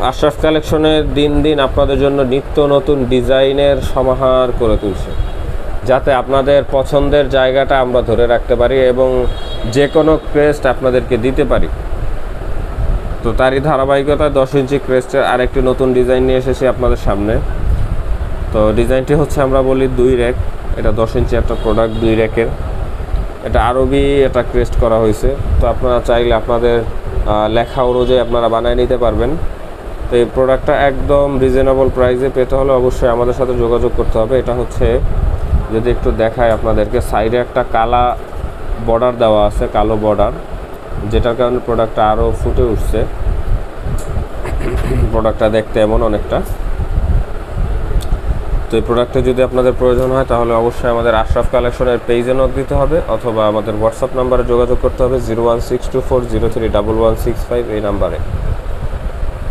আশরাফ কালেকশনের দিন দিন আপনাদের জন্য নিত্য নতুন ডিজাইনের সমাহার করে তুলছে, যাতে আপনাদের পছন্দের জায়গাটা আমরা ধরে রাখতে পারি এবং যে কোনো ক্রেস্ট আপনাদেরকে দিতে পারি। তো তারই ধারাবাহিকতায় 10 ইঞ্চি ক্রেস্টের আরেকটি নতুন ডিজাইন নিয়ে এসেছি আপনাদের সামনে। তো ডিজাইনটি হচ্ছে আমরা বলি 2 র্যাক। এটা 10 ইঞ্চি একটা প্রোডাক্ট, 2 র্যাকের। এটা আরবি এটা ক্রেস্ট করা হয়েছে। তো আপনারা চাইলে আপনাদের লেখা অনুযায়ী আপনারা বানিয়ে নিতে পারবেন। তো এই প্রোডাক্টটা একদম রিজনেবল প্রাইসে পেতে হলে অবশ্যই আমাদের সাথে যোগাযোগ করতে হবে। এটা হচ্ছে, যদি একটু দেখায় আপনাদেরকে, সাইডে একটা কালা বর্ডার দেওয়া আছে, কালো বর্ডার, যেটার কারণে প্রোডাক্টটা আরও ফুটে উঠছে। প্রোডাক্টটা দেখতে এমন অনেকটা। তো এই প্রোডাক্টে যদি আপনাদের প্রয়োজন হয় তাহলে অবশ্যই আমাদের আশরাফ কালেকশনের পেজে নক দিতে হবে, অথবা আমাদের হোয়াটসঅ্যাপ নাম্বারে যোগাযোগ করতে হবে 01624031165 এই নাম্বারে।